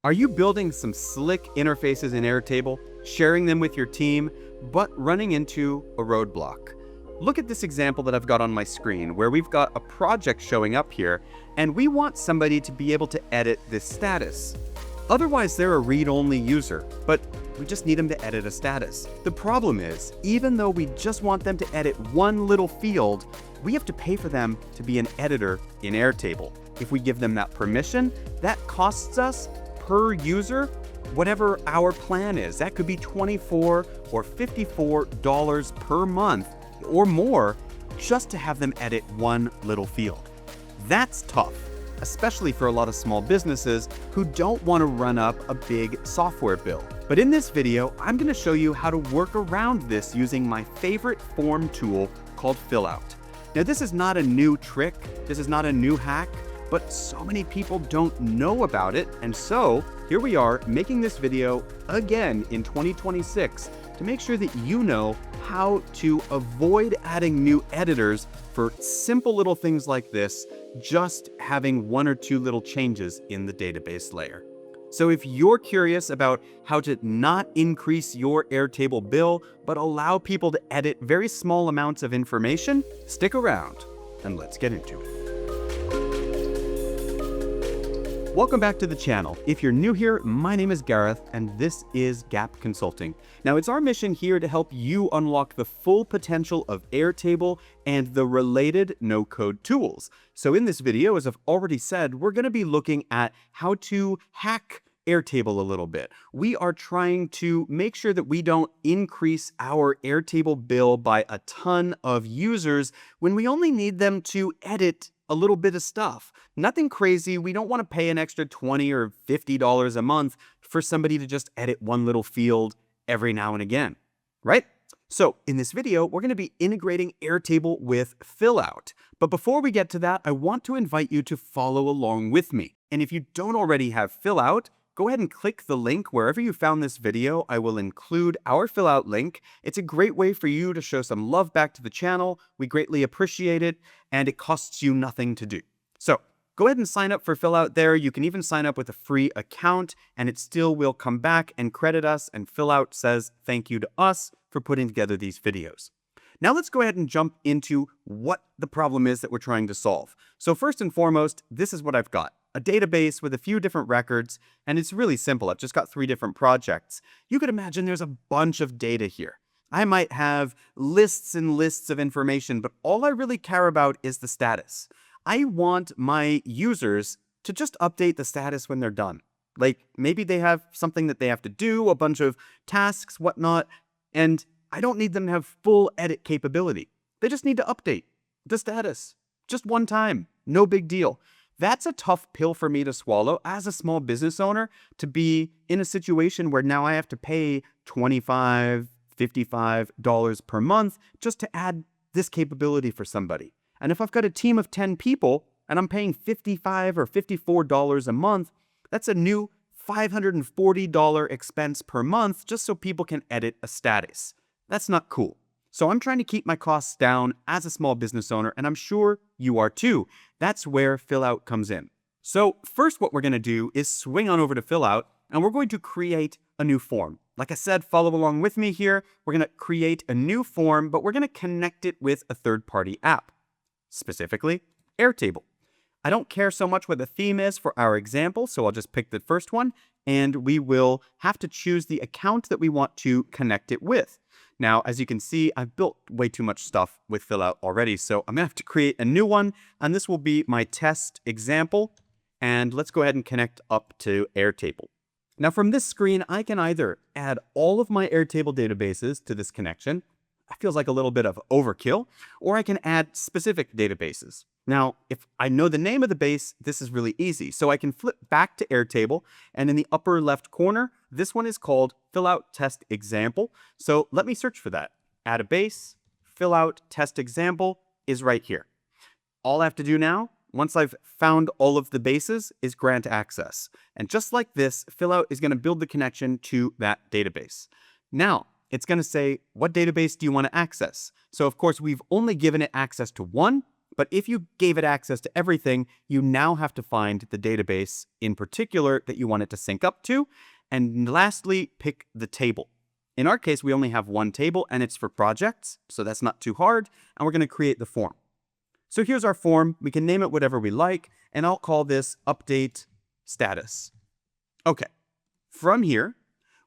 Are you building some slick interfaces in Airtable, sharing them with your team, but running into a roadblock? Look at this example that I've got on my screen, where we've got a project showing up here, and we want somebody to be able to edit this status. Otherwise, they're a read-only user, but we just need them to edit a status. The problem is, even though we just want them to edit one little field, we have to pay for them to be an editor in Airtable. If we give them that permission, that costs us per user, whatever our plan is. That could be $24 or $54 per month or more just to have them edit one little field. That's tough, especially for a lot of small businesses who don't want to run up a big software bill. But in this video, I'm going to show you how to work around this using my favorite form tool called Fillout. Now, this is not a new trick, this is not a new hack, but so many people don't know about it, and so here we are making this video again in 2026 to make sure that you know how to avoid adding new editors for simple little things like this, just having one or two little changes in the database layer. So if you're curious about how to not increase your Airtable bill, but allow people to edit very small amounts of information, stick around and let's get into it. Welcome back to the channel. If you're new here, my name is Gareth and this is Gap Consulting. Now, it's our mission here to help you unlock the full potential of Airtable and the related no-code tools. So in this video, as I've already said, we're going to be looking at how to hack Airtable a little bit. We are trying to make sure that we don't increase our Airtable bill by a ton of users when we only need them to edit a little bit of stuff. Nothing crazy. We don't want to pay an extra $20 or $50 a month for somebody to just edit one little field every now and again, right? So in this video, we're going to be integrating Airtable with Fillout. But before we get to that, I want to invite you to follow along with me. And if you don't already have Fillout, go ahead and click the link wherever you found this video. I will include our Fillout link. It's a great way for you to show some love back to the channel. We greatly appreciate it, and it costs you nothing to do. So go ahead and sign up for Fillout there. You can even sign up with a free account, and it still will come back and credit us, and Fillout says thank you to us for putting together these videos. Now let's go ahead and jump into what the problem is that we're trying to solve. So first and foremost, this is what I've got. A database with a few different records, and it's really simple. I've just got 3 different projects. You could imagine there's a bunch of data here. I might have lists and lists of information, but all I really care about is the status. I want my users to just update the status when they're done. Like maybe they have something that they have to do, a bunch of tasks, whatnot, and I don't need them to have full edit capability. They just need to update the status just one time. No big deal. That's a tough pill for me to swallow as a small business owner, to be in a situation where now I have to pay $25, $55 per month just to add this capability for somebody. And if I've got a team of 10 people and I'm paying $55 or $54 a month, that's a new $540 expense per month just so people can edit a status. That's not cool. So I'm trying to keep my costs down as a small business owner, and I'm sure you are too. That's where Fillout comes in. So first what we're going to do is swing on over to Fillout, and we're going to create a new form. Like I said, follow along with me here. We're going to create a new form, but we're going to connect it with a third-party app, specifically Airtable. I don't care so much what the theme is for our example, so I'll just pick the first one, and we will have to choose the account that we want to connect it with. Now, as you can see, I've built way too much stuff with Fillout already, so I'm going to have to create a new one, and this will be my test example. And let's go ahead and connect up to Airtable. Now, from this screen, I can either add all of my Airtable databases to this connection. That feels like a little bit of overkill, or I can add specific databases. Now, if I know the name of the base, this is really easy. So I can flip back to Airtable, and in the upper left corner, this one is called Fillout Test Example. So let me search for that. Add a base, Fillout Test Example is right here. All I have to do now, once I've found all of the bases, is grant access. And just like this, Fillout is going to build the connection to that database. Now, it's going to say, what database do you want to access? So of course, we've only given it access to one. But if you gave it access to everything, you now have to find the database in particular that you want it to sync up to. And lastly, pick the table. In our case, we only have one table and it's for projects, so that's not too hard. And we're going to create the form. So here's our form. We can name it whatever we like, and I'll call this update status. Okay. From here,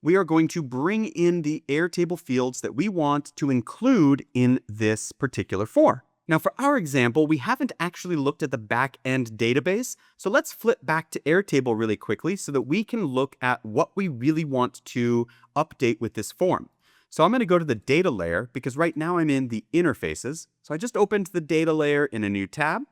we are going to bring in the Airtable fields that we want to include in this particular form. Now, for our example, we haven't actually looked at the back-end database, so let's flip back to Airtable really quickly so that we can look at what we really want to update with this form. So I'm going to go to the data layer because right now I'm in the interfaces. So I just opened the data layer in a new tab.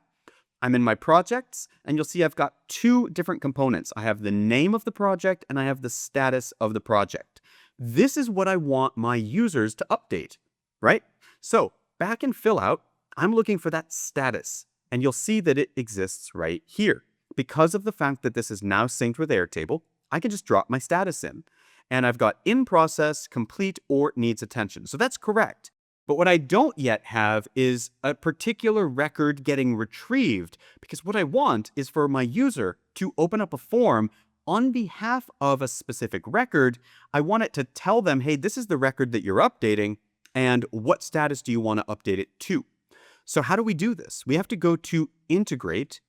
I'm in my projects, and you'll see I've got two different components. I have the name of the project and I have the status of the project. This is what I want my users to update, right? So back in Fillout, I'm looking for that status, and you'll see that it exists right here. Because of the fact that this is now synced with Airtable, I can just drop my status in. And I've got in process, complete, or needs attention. So that's correct. But what I don't yet have is a particular record getting retrieved, because what I want is for my user to open up a form on behalf of a specific record. I want it to tell them, hey, this is the record that you're updating, and what status do you want to update it to? So how do we do this? We have to go to integrate,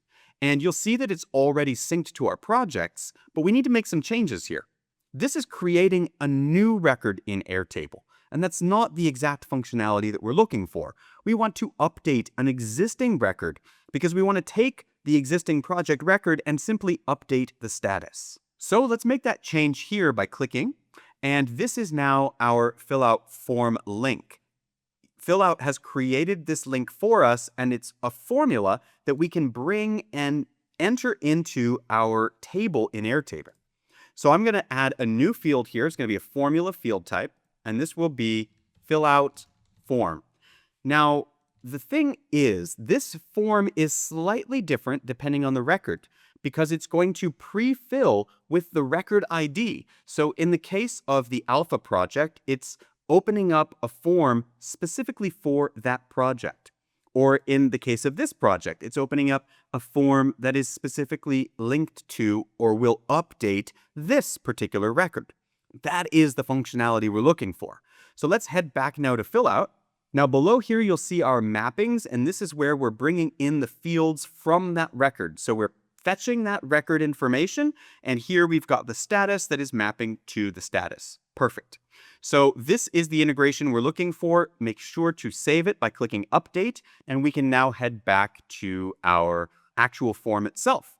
and you'll see that it's already synced to our projects, but we need to make some changes here. This is creating a new record in Airtable, and that's not the exact functionality that we're looking for. We want to update an existing record because we want to take the existing project record and simply update the status. So let's make that change here by clicking, and this is now our Fillout form link. Fillout has created this link for us, and it's a formula that we can bring and enter into our table in Airtable. So I'm going to add a new field here. It's going to be a formula field type, and this will be Fillout form. Now, the thing is, this form is slightly different depending on the record because it's going to pre-fill with the record ID. So in the case of the alpha project, it's opening up a form specifically for that project. Or in the case of this project, it's opening up a form that is specifically linked to or will update this particular record. That is the functionality we're looking for. So let's head back now to Fillout. Now below here, you'll see our mappings, and this is where we're bringing in the fields from that record. So we're fetching that record information, and here we've got the status that is mapping to the status. Perfect. So this is the integration we're looking for. Make sure to save it by clicking Update, and we can now head back to our actual form itself.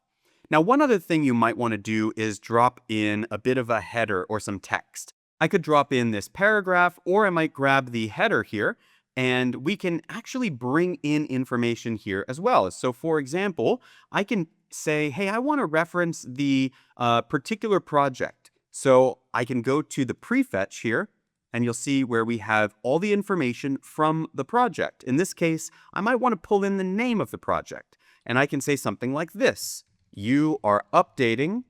Now, one other thing you might want to do is drop in a bit of a header or some text. I could drop in this paragraph, or I might grab the header here, and we can actually bring in information here as well. So for example, I can say, hey, I want to reference the particular project. So I can go to the prefetch here, and you'll see where we have all the information from the project. In this case, I might want to pull in the name of the project, and I can say something like this. You are updating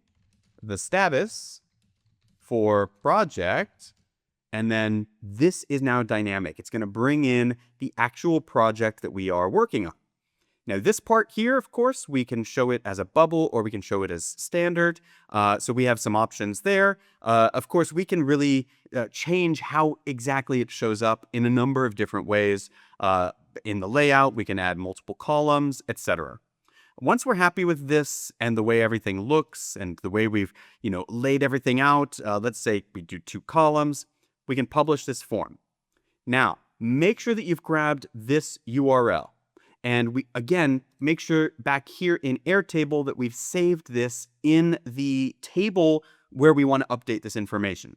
the status for project, and then this is now dynamic. It's going to bring in the actual project that we are working on. Now this part here, of course, we can show it as a bubble or we can show it as standard. So we have some options there. Of course, we can really change how exactly it shows up in a number of different ways. In the layout, we can add multiple columns, etc. Once we're happy with this and the way everything looks and the way we've laid everything out, let's say we do 2 columns, we can publish this form. Now, make sure that you've grabbed this URL. And we, again, make sure back here in Airtable that we've saved this in the table where we want to update this information.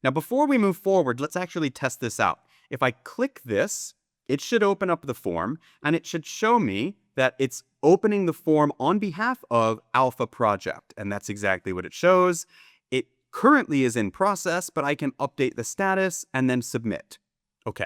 Now, before we move forward, let's actually test this out. If I click this, it should open up the form, and it should show me that it's opening the form on behalf of Alpha Project. And that's exactly what it shows. It currently is in process, but I can update the status and then submit. Okay.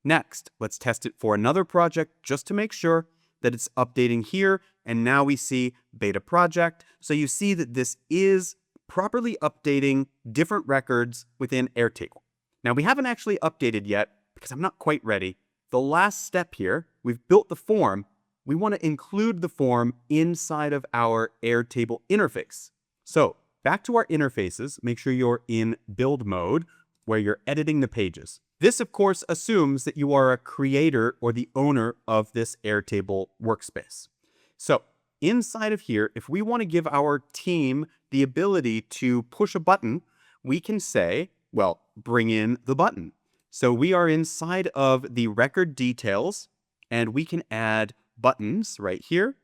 Next, let's test it for another project just to make sure that it's updating here. And now we see beta project. So you see that this is properly updating different records within Airtable. Now we haven't actually updated yet because I'm not quite ready. The last step here, we've built the form. we want to include the form inside of our Airtable interface. So back to our interfaces, make sure you're in build mode where you're editing the pages. This, of course, assumes that you are a creator or the owner of this Airtable workspace. So inside of here, if we want to give our team the ability to push a button, we can say, well, bring in the button. So we are inside of the record details, and we can add buttons right here.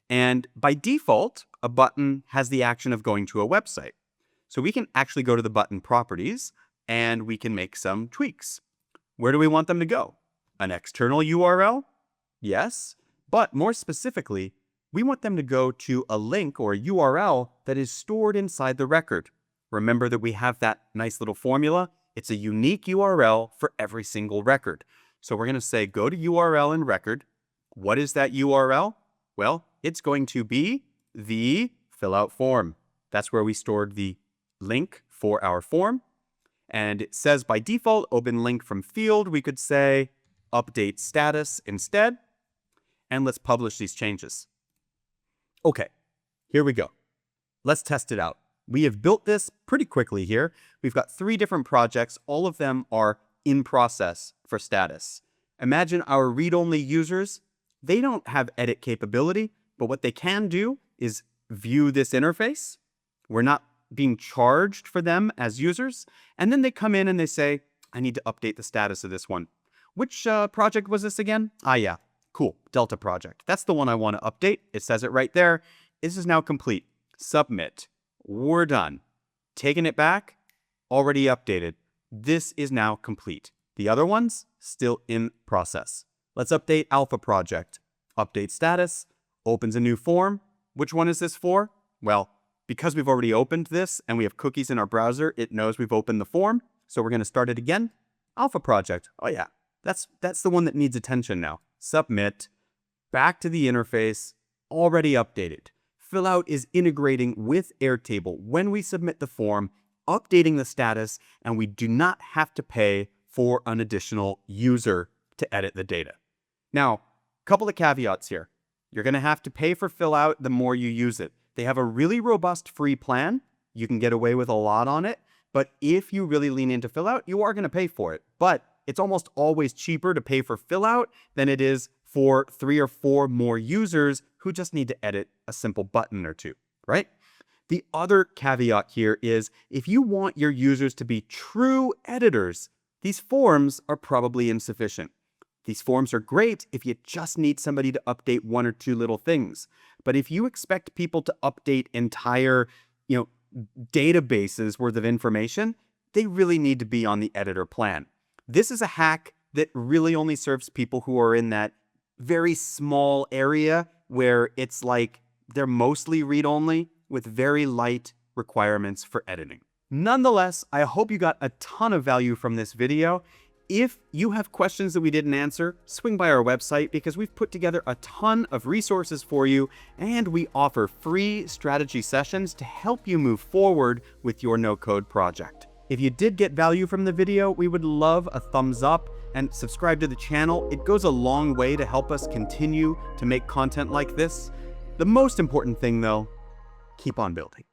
And by default, a button has the action of going to a website. So we can actually go to the button properties, and we can make some tweaks. Where do we want them to go? An external URL? Yes. But more specifically, we want them to go to a link or a URL that is stored inside the record. Remember that we have that nice little formula. It's a unique URL for every single record. So we're going to say go to URL in record. What is that URL? Well, it's going to be the Fillout form. That's where we stored the link for our form. And it says by default, open link from field. We could say update status instead. And let's publish these changes. Okay, here we go. Let's test it out. We have built this pretty quickly here. We've got 3 different projects. All of them are in process for status. Imagine our read-only users. They don't have edit capability, but what they can do is view this interface. We're not being charged for them as users. And then they come in and they say, I need to update the status of this one. Which project was this again? Ah, yeah. Cool, Delta project. That's the one I want to update. It says it right there. This is now complete. Submit. We're done. Taking it back, already updated. This is now complete. The other ones, still in process. Let's update Alpha project. Update status, opens a new form. Which one is this for? Well, because we've already opened this and we have cookies in our browser, it knows we've opened the form. So we're going to start it again. Alpha project. Oh yeah, that's the one that needs attention now. Submit, back to the interface, already updated. Fillout is integrating with Airtable when we submit the form, updating the status, and we do not have to pay for an additional user to edit the data. Now, a couple of caveats here. You're going to have to pay for Fillout the more you use it. They have a really robust free plan. You can get away with a lot on it, but if you really lean into Fillout, you are going to pay for it. But it's almost always cheaper to pay for Fillout than it is for 3 or 4 more users who just need to edit a simple button or 2, right? The other caveat here is if you want your users to be true editors, these forms are probably insufficient. These forms are great if you just need somebody to update 1 or 2 little things. But if you expect people to update entire, databases worth of information, they really need to be on the editor plan. This is a hack that really only serves people who are in that very small area where it's like they're mostly read-only with very light requirements for editing. Nonetheless, I hope you got a ton of value from this video. If you have questions that we didn't answer, swing by our website because we've put together a ton of resources for you, and we offer free strategy sessions to help you move forward with your no-code project. If you did get value from the video, we would love a thumbs up and subscribe to the channel. It goes a long way to help us continue to make content like this. The most important thing though, keep on building.